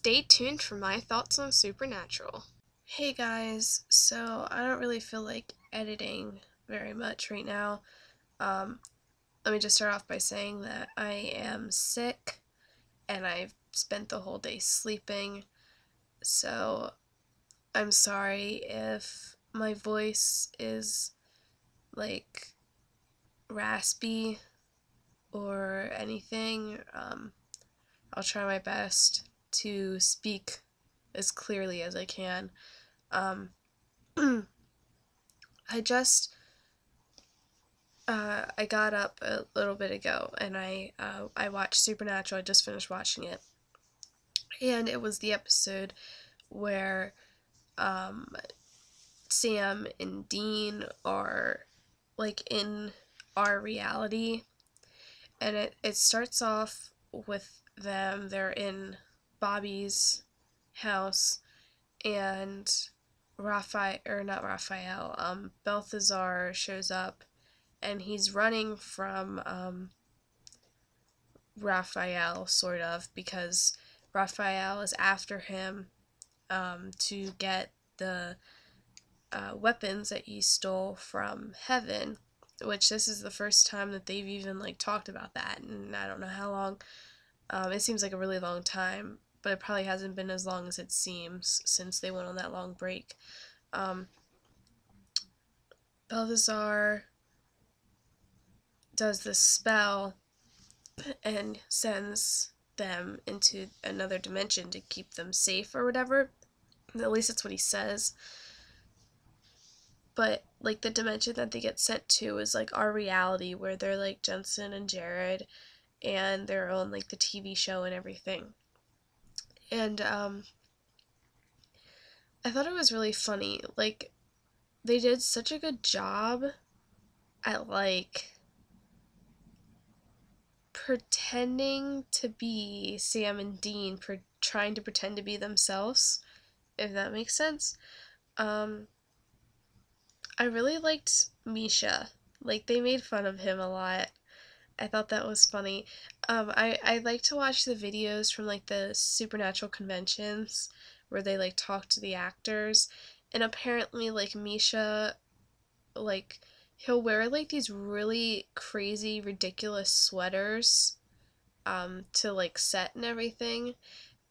Stay tuned for my thoughts on Supernatural. Hey guys, so I don't really feel like editing very much right now. Um, Let me just start off by saying that I am sick and I've spent the whole day sleeping, so I'm sorry if my voice is like raspy or anything. I'll try my best to speak as clearly as I can. Um, I just I got up a little bit ago and I watched Supernatural. I just finished watching it, and it was the episode where um, Sam and Dean are like in our reality, and it starts off with them. They're in Bobby's house, and Balthazar shows up, and he's running from Raphael, sort of, because Raphael is after him to get the weapons that he stole from heaven, which this is the first time that they've even like talked about that, and I don't know how long. It seems like a really long time, but it probably hasn't been as long as it seems since they went on that long break. Um, Balthazar does this spell and sends them into another dimension to keep them safe or whatever. At least that's what he says. But like the dimension that they get sent to is like our reality, where they're like Jensen and Jared and they're on like the TV show and everything. And I thought it was really funny. Like they did such a good job at like pretending to be Sam and Dean, trying to pretend to be themselves, if that makes sense. Um, I really liked Misha. Like, they made fun of him a lot. I thought that was funny. I like to watch the videos from, like, the Supernatural conventions where they, like, talk to the actors. And apparently, like, Misha, like, he'll wear, like, these really crazy, ridiculous sweaters, to, like, set and everything.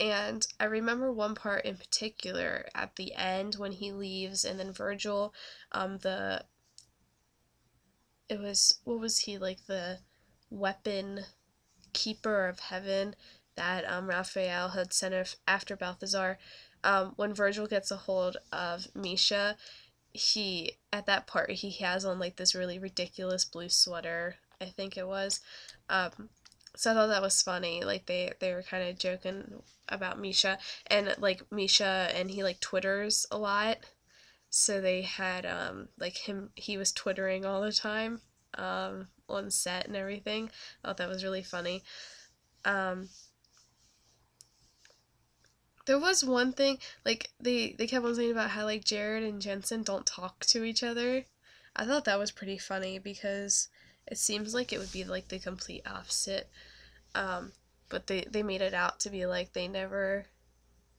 And I remember one part in particular at the end when he leaves, and then Virgil, the it was what was he, like the weapon keeper of heaven that Raphael had sent after Balthazar. When Virgil gets a hold of Misha, he at that part he has on like this really ridiculous blue sweater, I think it was. Um, so I thought that was funny. Like they were kind of joking about Misha, and like Misha, and he like twitters a lot. So they had like he was twittering all the time on set and everything. I thought that was really funny. Um, there was one thing, like they kept on saying about how like Jared and Jensen don't talk to each other. I thought that was pretty funny because it seems like it would be like the complete opposite. Um, but they made it out to be like they never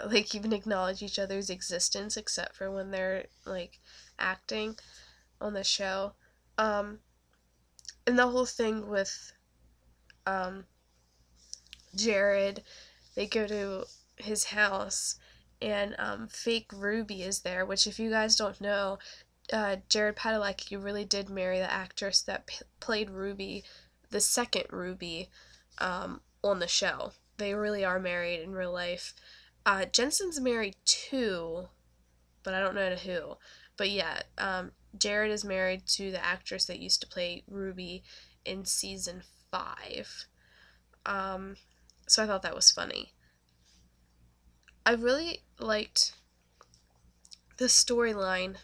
like even acknowledge each other's existence except for when they're like acting on the show. Um, and the whole thing with um, Jared, they go to his house, and fake Ruby is there, which if you guys don't know, Jared Padalecki really did marry the actress that played Ruby, the second Ruby, on the show. They really are married in real life. Jensen's married too, but I don't know to who. But yeah, Jared is married to the actress that used to play Ruby in season 5. Um, so I thought that was funny. I really liked the storyline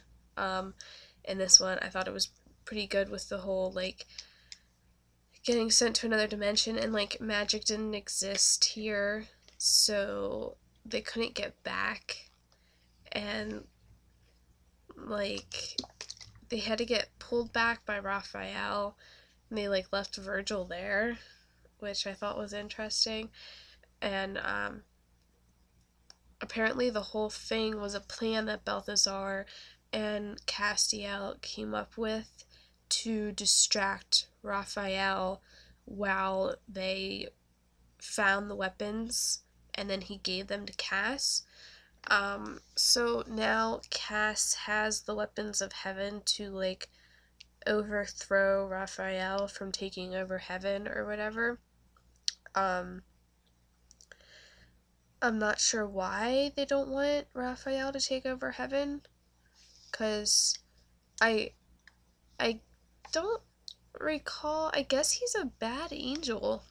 in this one. I thought it was pretty good with the whole like getting sent to another dimension, and like magic didn't exist here, so they couldn't get back, and like they had to get pulled back by Raphael, and they like left Virgil there, which I thought was interesting. And apparently the whole thing was a plan that Balthazar and Castiel came up with to distract Raphael while they found the weapons, and then he gave them to Cass. So now Cass has the weapons of heaven to like overthrow Raphael from taking over heaven or whatever. Um, I'm not sure why they don't want Raphael to take over heaven, cause I I don't recall. I guess he's a bad angel,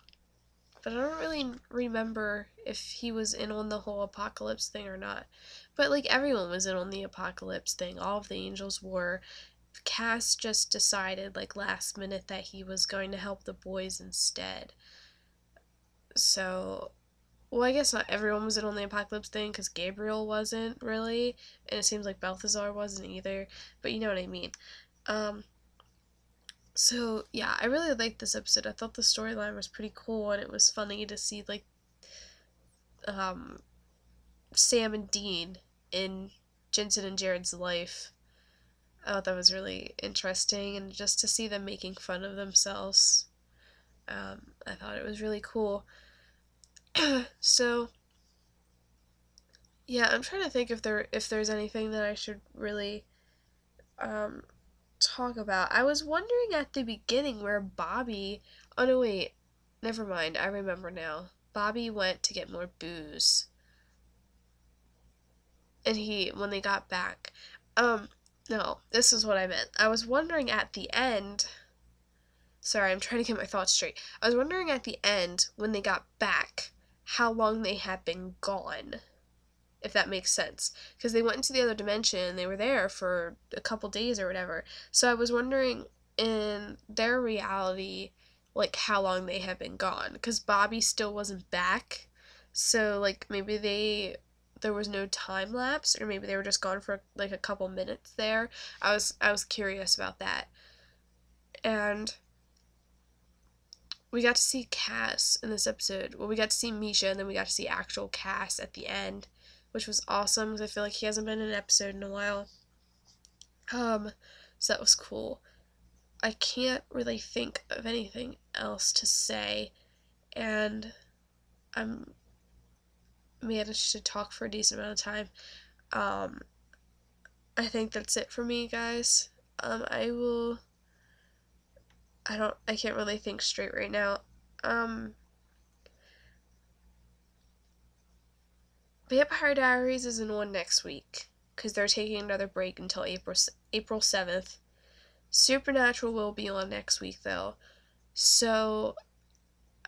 but I don't really remember if he was in on the whole apocalypse thing or not. But like everyone was in on the apocalypse thing. All of the angels were. Cass just decided like last minute that he was going to help the boys instead. So, well, I guess not everyone was in on the apocalypse thing because Gabriel wasn't really, and it seems like Balthazar wasn't either. But you know what I mean. Um, so yeah, I really liked this episode. I thought the storyline was pretty cool, and it was funny to see like um, Sam and Dean in Jensen and Jared's life. I thought that was really interesting, and just to see them making fun of themselves, I thought it was really cool. So yeah, I'm trying to think if there's anything that I should really um, talk about. I was wondering at the beginning where Bobby. Oh no, wait, never mind. I remember now. Bobby went to get more booze, and when they got back, no, this is what I meant. I was wondering at the end. Sorry, I'm trying to get my thoughts straight. I was wondering at the end when they got back how long they had been gone, if that makes sense. Because they went into the other dimension and they were there for a couple days or whatever. So I was wondering in their reality, like how long they had been gone. Because Bobby still wasn't back. So like maybe there was no time lapse, or maybe they were just gone for like a couple minutes there. I was curious about that. And we got to see Cass in this episode. Well, we got to see Misha, and then we got to see actual Cass at the end, which was awesome because I feel like he hasn't been in an episode in a while. So that was cool. I can't really think of anything else to say, and I'm managed to talk for a decent amount of time. I think that's it for me, guys. I can't really think straight right now. Vampire Diaries isn't on next week because they're taking another break until April 7th. Supernatural will be on next week though. So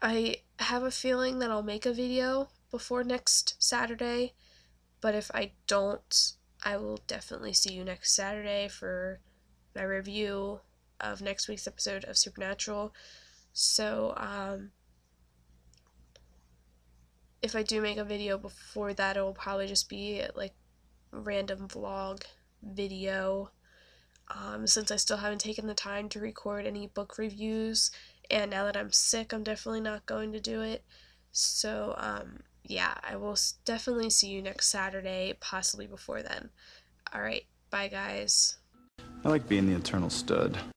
I have a feeling that I'll make a video before next Saturday, but if I don't, I will definitely see you next Saturday for my review of next week's episode of Supernatural. So if I do make a video before that, it will probably just be like a random vlog video. Since I still haven't taken the time to record any book reviews, and now that I'm sick, I'm definitely not going to do it. So, yeah, I will definitely see you next Saturday, possibly before then. Alright, bye guys. I like being the eternal stud.